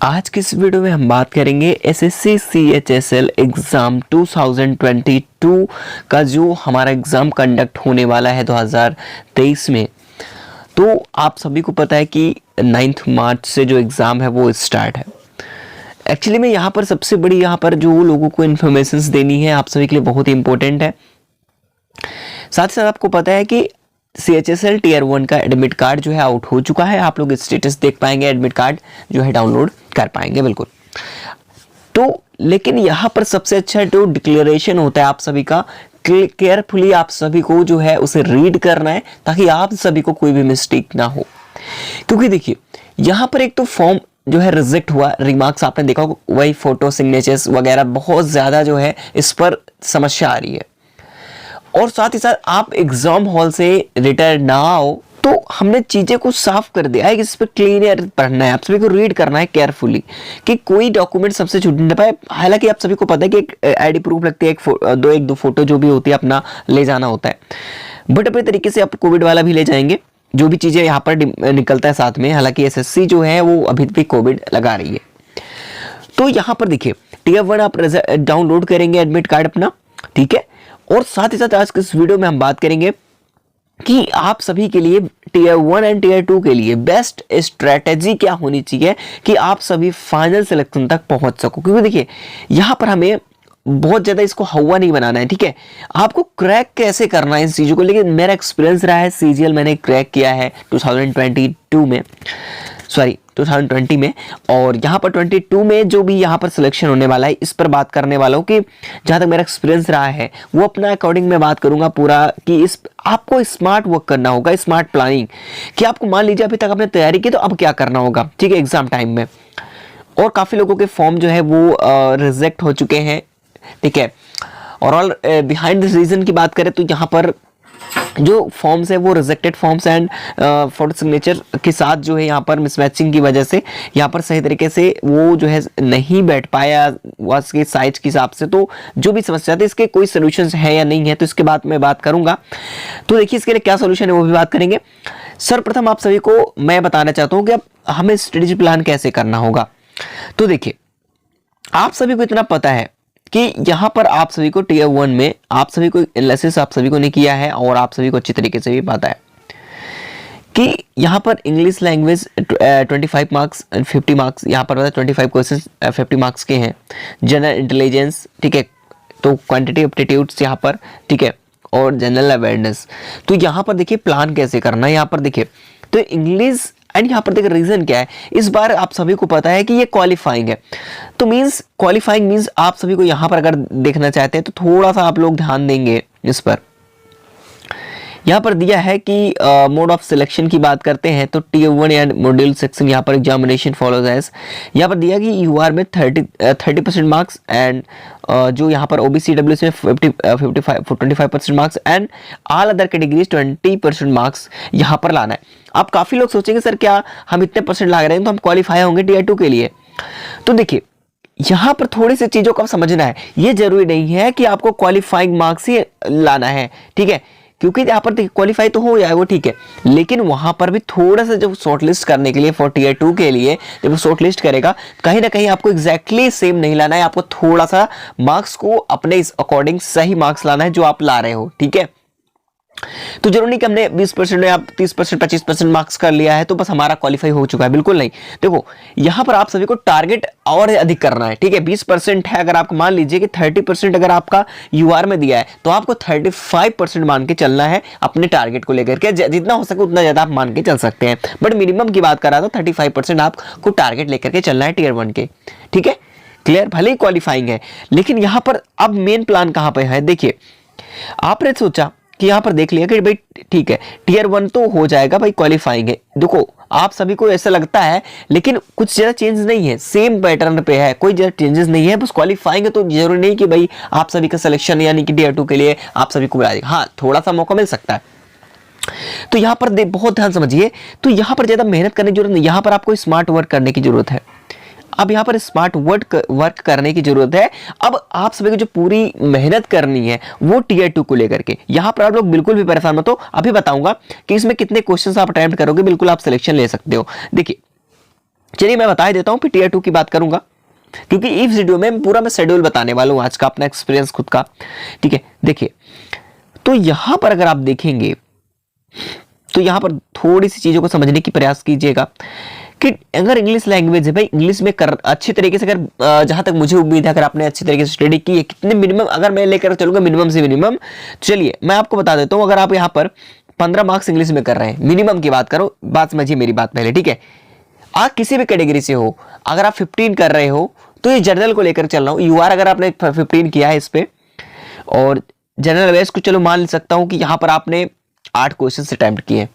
आज के इस वीडियो में हम बात करेंगे एसएससी सीएचएसएल एग्ज़ाम 2022 का जो हमारा एग्ज़ाम कंडक्ट होने वाला है 2023 में। तो आप सभी को पता है कि 9 मार्च से जो एग्ज़ाम है वो स्टार्ट है। एक्चुअली में यहाँ पर सबसे बड़ी यहाँ पर जो लोगों को इन्फॉर्मेशंस देनी है आप सभी के लिए बहुत ही इंपॉर्टेंट है। साथ ही साथ आपको पता है कि CHSL टीयर 1 का एडमिट कार्ड जो है आउट हो चुका है। आप लोग स्टेटस देख पाएंगे, एडमिट कार्ड जो है डाउनलोड कर पाएंगे बिल्कुल। तो लेकिन यहाँ पर सबसे अच्छा जो डिक्लेरेशन होता है आप सभी का, केयरफुली आप सभी को जो है उसे रीड करना है ताकि आप सभी को कोई भी मिस्टेक ना हो। क्योंकि देखिए यहाँ पर एक तो फॉर्म जो है रिजेक्ट हुआ, रिमार्क्स आपने देखा वही फोटो सिग्नेचर्स वगैरह बहुत ज्यादा जो है इस पर समस्या आ रही है। और साथ ही साथ आप एग्जाम हॉल से रिटर्न ना आओ तो हमने चीजें को साफ कर दिया है कि इस पर क्लियर पढ़ना है, आप सभी को रीड करना है केयरफुली कि कोई डॉक्यूमेंट सबसे छूट ना पाए। हालांकि आप सभी को पता है कि एक आईडी प्रूफ लगती है, एक दो फोटो जो भी होती है अपना ले जाना होता है, बट अपने तरीके से आप कोविड वाला भी ले जाएंगे, जो भी चीजें यहाँ पर निकलता है साथ में। हालांकि एसएससी जो है वो अभी भी कोविड लगा रही है। तो यहाँ पर देखिए टीयर 1 आप डाउनलोड करेंगे एडमिट कार्ड अपना, ठीक है। और साथ ही साथ आज के इस वीडियो में हम बात करेंगे कि आप सभी के लिए टीयर 1 एंड टीयर 2 के लिए बेस्ट स्ट्रेटेजी क्या होनी चाहिए कि आप सभी फाइनल सिलेक्शन तक पहुंच सको। क्योंकि देखिए यहाँ पर हमें बहुत ज्यादा इसको हवा नहीं बनाना है, ठीक है। आपको क्रैक कैसे करना है इस चीजों को, लेकिन मेरा एक्सपीरियंस रहा है, सीजीएल मैंने क्रैक किया है 2020 में, और यहाँ पर 22 में जो भी यहाँ पर सिलेक्शन होने वाला है इस पर बात करने वाला हूँ कि जहाँ तक मेरा एक्सपीरियंस रहा है वो अपना अकॉर्डिंग मैं बात करूंगा पूरा कि इस आपको स्मार्ट वर्क करना होगा, स्मार्ट प्लानिंग कि आपको मान लीजिए अभी तक आपने तैयारी की तो अब क्या करना होगा, ठीक है, एग्जाम टाइम में। और काफी लोगों के फॉर्म जो है वो रिजेक्ट हो चुके हैं, ठीक है। और ऑल बिहाइंड दिस रीजन की बात करें तो यहाँ पर जो फॉर्म्स है वो rejected forms and photo signature के साथ जो है यहाँ पर मिसमैचिंग की वजह से यहाँ पर सही तरीके से वो जो है नहीं बैठ पाया उसके साइज के हिसाब से। तो जो भी समस्या थी इसके कोई सोल्यूशन है या नहीं है तो इसके बाद मैं बात करूंगा। तो देखिए इसके लिए क्या सोल्यूशन है वो भी बात करेंगे। सर्वप्रथम आप सभी को मैं बताना चाहता हूँ कि अब हमें स्ट्रेटेजी प्लान कैसे करना होगा। तो देखिए आप सभी को इतना पता है कि यहाँ पर आप सभी को टीयर 1 में आप सभी को एनालिसिस आप सभी को नहीं किया है और आप सभी को अच्छी तरीके से भी पता है कि यहाँ पर इंग्लिश लैंग्वेज 25 मार्क्स 50 मार्क्स यहाँ पर 25 क्वेश्चन 50 मार्क्स के हैं। जनरल इंटेलिजेंस, ठीक है, तो क्वांटिटी एप्टीट्यूड्स यहाँ पर, ठीक है, और जनरल अवेयरनेस। तो यहाँ पर देखिए प्लान कैसे करना है। यहाँ पर देखिए तो इंग्लिश एंड यहाँ पर देखिए रीजन क्या है, इस बार आप सभी को पता है कि ये क्वालिफाइंग है। तो मींस क्वालिफाइंग मींस आप सभी को यहाँ पर अगर देखना चाहते हैं तो थोड़ा सा आप लोग ध्यान देंगे इस पर। यहाँ पर दिया है कि मोड ऑफ सिलेक्शन की बात करते हैं तो टीयर 1 एंड मॉड्यूल सेक्शन यहाँ पर एग्जामिनेशन फॉलोज एज। यहाँ पर दिया कि यूआर में 30% मार्क्स एंड जो यहाँ पर ओबीसीडब्ल्यू से 25% marks and all other categories 20% marks यहाँ पर लाना है। आप काफी लोग सोचेंगे सर क्या हम इतने परसेंट ला रहे हैं तो हम क्वालिफाई होंगे टीयर 2 के लिए। तो देखिए यहाँ पर थोड़ी सी चीजों को समझना है, ये जरूरी नहीं है कि आपको क्वालिफाइंग मार्क्स ही लाना है, ठीक है, क्योंकि यहाँ पर क्वालिफाई तो हो जाएगा, ठीक है, लेकिन वहां पर भी थोड़ा सा जब शॉर्टलिस्ट करने के लिए फॉर टीयर 2 के लिए जब शॉर्टलिस्ट करेगा कहीं ना कहीं आपको एग्जैक्टली सेम नहीं लाना है, आपको थोड़ा सा मार्क्स को अपने इस अकॉर्डिंग सही मार्क्स लाना है जो आप ला रहे हो, ठीक है। तो जरूरी नहीं कि हमने 20% या 30% 25% मार्क्स कर लिया है तो बस हमारा क्वालिफाई हो चुका है, बिल्कुल नहीं। देखो यहाँ पर आप सभी को टारगेट और अधिक करना है, ठीक है। 20% है, अगर आपको मान लीजिए कि 30% अगर आपका यूआर में दिया है तो आपको 35% मान के चलना है अपने टारगेट को लेकर के। जितना हो सके उतना ज्यादा आप मान के चल सकते हैं, बट मिनिमम की बात कर रहा तो 35% आपको टारगेट लेकर के चलना है टीयर 1 के, ठीक है, क्लियर। भले ही क्वालिफाइंग है लेकिन यहाँ पर अब मेन प्लान कहां पर है। देखिए आपने सोचा कि यहाँ पर देख लिया कि भाई ठीक है टीयर 1 तो हो जाएगा भाई, क्वालिफाइंग है। देखो आप सभी को ऐसा लगता है लेकिन कुछ ज्यादा चेंज नहीं है, सेम पैटर्न पे है, कोई ज्यादा चेंजेस नहीं है, बस क्वालिफाइंग है। तो जरूरी नहीं कि भाई आप सभी का सिलेक्शन यानी कि टीयर 2 के लिए आप सभी को मिला देगा, हाँ थोड़ा सा मौका मिल सकता है। तो यहाँ पर बहुत ध्यान समझिए, तो यहाँ पर ज्यादा मेहनत करने की जरूरत नहीं, यहाँ पर आपको स्मार्ट वर्क करने की जरूरत है। अब यहाँ पर स्मार्ट वर्क करने की जरूरत है। अब आप सभी को जो पूरी मेहनत करनी है वो टीयर 2 को लेकर के, यहाँ पर आप लोग बिल्कुल भी परेशान मत हो, अभी बताऊंगा कि इसमें कितने क्वेश्चंस आप अटेम्प्ट करोगे, बिल्कुल आप सिलेक्शन ले सकते हो। देखिए चलिए मैं बता ही देता हूँ, फिर टीयर 2 की बात करूंगा, क्योंकि इस वीडियो में पूरा मैं शेड्यूल बताने वाला हूँ आज का, अपना एक्सपीरियंस खुद का। ठीक है, देखिए तो यहां पर अगर आप देखेंगे तो यहां पर थोड़ी सी चीजों को समझने की प्रयास कीजिएगा कि अगर इंग्लिश लैंग्वेज है भाई, इंग्लिश में कर अच्छी तरीके से, अगर जहां तक मुझे उम्मीद है अगर आपने अच्छी तरीके से स्टडी की है, कितने मिनिमम अगर मैं लेकर चलूंगा मिनिमम से मिनिमम, चलिए मैं आपको बता देता हूं, अगर आप यहां पर 15 मार्क्स इंग्लिश में कर रहे हैं, मिनिमम की बात करो, बात समझिए मेरी बात पहले, ठीक है। आप किसी भी कैटेगरी से हो, अगर आप 15 कर रहे हो तो ये जनरल को लेकर चल रहा हूं, यूआर अगर आपने 15 किया है इस पे, और जनरल अवेयर्स को चलो मान सकता हूं कि यहां पर आपने 8 क्वेश्चन अटेम्प्ट किए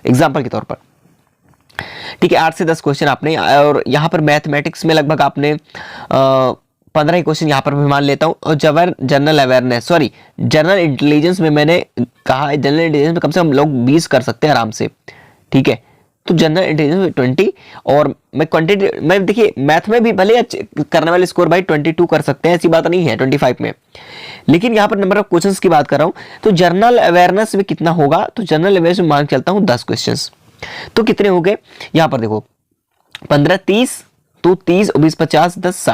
एग्जाम्पल के तौर पर, ठीक है, 8 से 10 क्वेश्चन आपने, और यहां पर मैथमेटिक्स में लगभग आपने 15 क्वेश्चन यहां पर मैं मान लेता हूं, और general awareness, sorry general intelligence में मैंने कहा, जनरल इंटेलिजेंस में कम से कम लोग 20 कर सकते हैं आराम से, ठीक है। तो जनरल इंटेलिजेंस में 20, और मैं देखिए मैथ में भी भले करने वाले स्कोर भाई 22 कर सकते हैं, ऐसी बात नहीं है 25 में, लेकिन यहाँ पर नंबर ऑफ क्वेश्चंस की बात कर रहा हूँ। तो जनरल अवेयरनेस में कितना होगा, तो जनरल अवेयरनेस में मान चलता हूँ 10 क्वेश्चंस, तो कितने हो गए यहाँ पर देखो 15 30, तो 30 20 50 10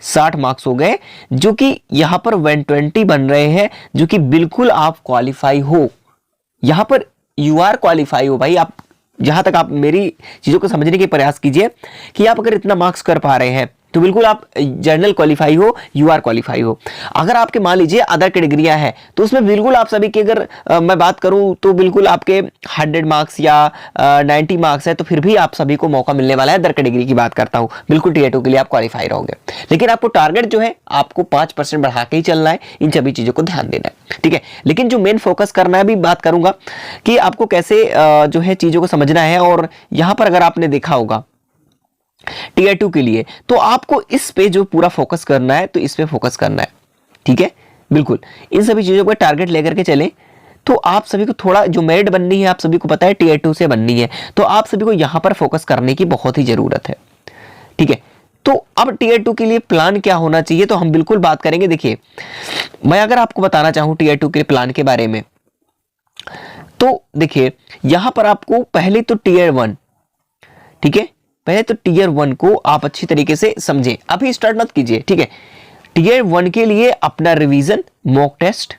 60 मार्क्स हो गए, जो कि यहाँ पर 120 बन रहे हैं, जो कि बिल्कुल आप क्वालिफाई हो, यहाँ पर यू आर क्वालिफाई हो भाई। आप जहां तक आप मेरी चीजों को समझने के प्रयास कीजिए कि आप अगर इतना मार्क्स कर पा रहे हैं तो बिल्कुल आप जनरल क्वालिफाई हो, यू आर क्वालिफाई हो। अगर आपके मान लीजिए अदर कैटेगरियां हैं तो उसमें बिल्कुल आप सभी की अगर मैं बात करूं तो बिल्कुल आपके 100 मार्क्स या 90 मार्क्स है, तो फिर भी आप सभी को मौका मिलने वाला है। अदर कैटेगरी की बात करता हूं, बिल्कुल टीयर 2 के लिए आप क्वालिफाई रहोगे, लेकिन आपको टारगेट जो है आपको 5% बढ़ा के ही चलना है, इन सभी चीजों को ध्यान देना है, ठीक है। लेकिन जो मेन फोकस करना है, अभी बात करूंगा कि आपको कैसे जो है चीजों को समझना है। और यहां पर अगर आपने देखा होगा टीयर 2 के लिए, तो आपको इस पे जो पूरा फोकस करना है, तो इस पे फोकस करना है, ठीक है। बिल्कुल इन सभी चीजों को टारगेट लेकर के चले, तो आप सभी को थोड़ा जो मेरिट बननी है, आप सभी को पता है टीयर 2 से बननी है, तो आप सभी को यहां पर फोकस करने की बहुत ही जरूरत है, ठीक है। तो अब टीयर 2 के लिए प्लान क्या होना चाहिए, तो हम बिल्कुल बात करेंगे। देखिए मैं अगर आपको बताना चाहूं टीयर 2 के प्लान के बारे में, तो देखिए यहां पर आपको पहले तो टीयर 1, ठीक है, पहले तो टीयर 1 को आप अच्छी तरीके से समझें, अभी स्टार्ट मत कीजिए, ठीक है। टीयर 1 के लिए अपना रिवीजन, मॉक टेस्ट,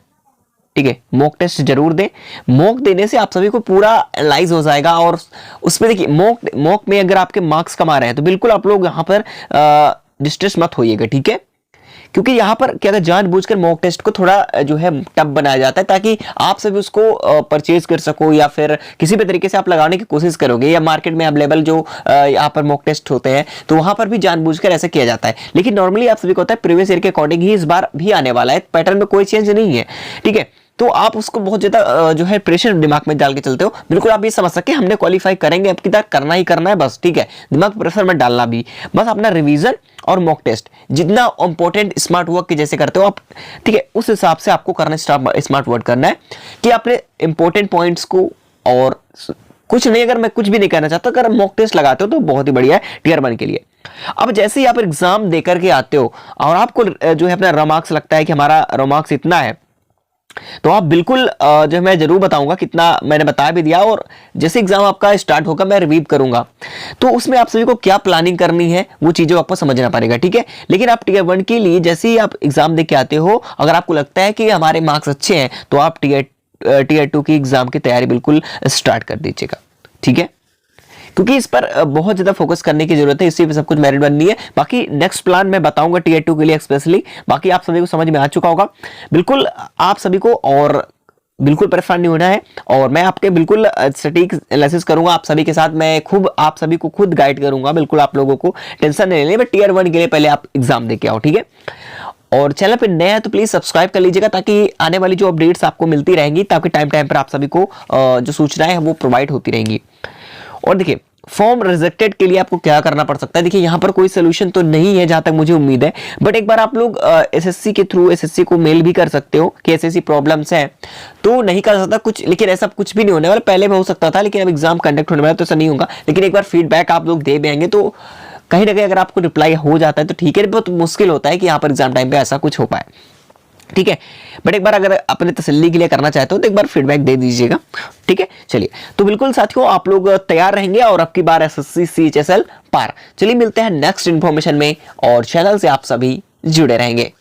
ठीक है, मॉक टेस्ट जरूर दें। मॉक देने से आप सभी को पूरा एनालाइज हो जाएगा, और उसमें देखिए मॉक में अगर आपके मार्क्स कम आ रहे हैं तो बिल्कुल आप लोग यहां पर डिस्ट्रेस मत होइएगा, ठीक है। क्योंकि यहां पर क्या जानबूझकर मॉक टेस्ट को थोड़ा जो है टफ बनाया जाता है, ताकि आप सभी उसको परचेज कर सको, या फिर किसी भी तरीके से आप लगाने की कोशिश करोगे, या मार्केट में अवेलेबल जो यहाँ पर मॉक टेस्ट होते हैं तो वहां पर भी जानबूझकर ऐसा किया जाता है। लेकिन नॉर्मली आप सभी को होता है प्रीवियस ईयर के अकॉर्डिंग ही इस बार भी आने वाला है, पैटर्न में कोई चेंज नहीं है, ठीक है। तो आप उसको बहुत ज्यादा जो है प्रेशर दिमाग में डाल के चलते हो, बिल्कुल आप ये समझ सके हमने क्वालिफाई करेंगे, अब की तरह करना ही करना है बस, ठीक है। दिमाग प्रेशर में डालना भी, बस अपना रिवीजन और मॉक टेस्ट जितना इंपॉर्टेंट स्मार्ट वर्क के जैसे करते हो आप, ठीक है, उस हिसाब से आपको करना स्मार्ट वर्क करना है कि अपने इंपॉर्टेंट पॉइंट्स को, और कुछ नहीं, अगर मैं कुछ भी नहीं कहना चाहता, अगर मॉक टेस्ट लगाते हो तो बहुत ही बढ़िया है टीयर 1 के लिए। अब जैसे ही आप एग्जाम देकर के आते हो और आपको जो है अपना रोमार्क्स लगता है कि हमारा रोमार्क्स इतना है, तो आप बिल्कुल जो मैं जरूर बताऊंगा, कितना मैंने बता भी दिया, और जैसे एग्जाम आपका स्टार्ट होगा मैं रिवीव करूंगा, तो उसमें आप सभी को क्या प्लानिंग करनी है वो चीजें आपको समझना पड़ेगा, ठीक है। लेकिन आप टीयर 1 के लिए जैसे ही आप एग्जाम दे के आते हो, अगर आपको लगता है कि हमारे मार्क्स अच्छे हैं, तो आप टीयर 2 की एग्जाम की तैयारी बिल्कुल स्टार्ट कर दीजिएगा, ठीक है, क्योंकि इस पर बहुत ज्यादा फोकस करने की जरूरत है, इसी पे सब कुछ मेरिट बननी है। बाकी नेक्स्ट प्लान मैं बताऊंगा टीयर 2 के लिए स्पेशली, बाकी आप सभी को समझ में आ चुका होगा बिल्कुल आप सभी को, और बिल्कुल परेशान नहीं होना है, और मैं आपके बिल्कुल सटीक एनालिसिस करूंगा आप सभी के साथ, मैं खूब आप सभी को खुद गाइड करूंगा, बिल्कुल आप लोगों को टेंशन नहीं लेनी। बट टीयर 1 के लिए पहले आप एग्जाम दे के आओ, ठीक है। और चैनल पे नया है तो प्लीज सब्सक्राइब कर लीजिएगा, ताकि आने वाली जो अपडेट्स आपको मिलती रहेंगी, ताकि टाइम टाइम पर आप सभी को जो सूचनाएं हैं वो प्रोवाइड होती रहेंगी। और देखिए फॉर्म रिजेक्टेड के लिए आपको क्या करना पड़ सकता है, देखिए यहाँ पर कोई सोल्यूशन तो नहीं है जहां तक मुझे उम्मीद है, बट एक बार आप लोग एसएससी के थ्रू एसएससी को मेल भी कर सकते हो कि एसएससी प्रॉब्लम्स है, तो नहीं कर सकता कुछ, लेकिन ऐसा कुछ भी नहीं होने वाला, पहले में हो सकता था लेकिन अब एग्जाम कंडक्ट होने वाला तो ऐसा नहीं होगा। लेकिन एक बार फीडबैक आप लोग दे देंगे तो कहीं ना कहीं अगर आपको रिप्लाई हो जाता है तो ठीक है, बहुत मुश्किल होता है कि यहाँ पर एग्जाम टाइम पे ऐसा कुछ हो पाए, ठीक है। बट एक बार अगर अपने तसल्ली के लिए करना चाहते हो तो एक बार फीडबैक दे दीजिएगा, ठीक है। चलिए, तो बिल्कुल साथियों, आप लोग तैयार रहेंगे और अब की बार एसएससी CHSL पार। चलिए मिलते हैं नेक्स्ट इन्फॉर्मेशन में और चैनल से आप सभी जुड़े रहेंगे।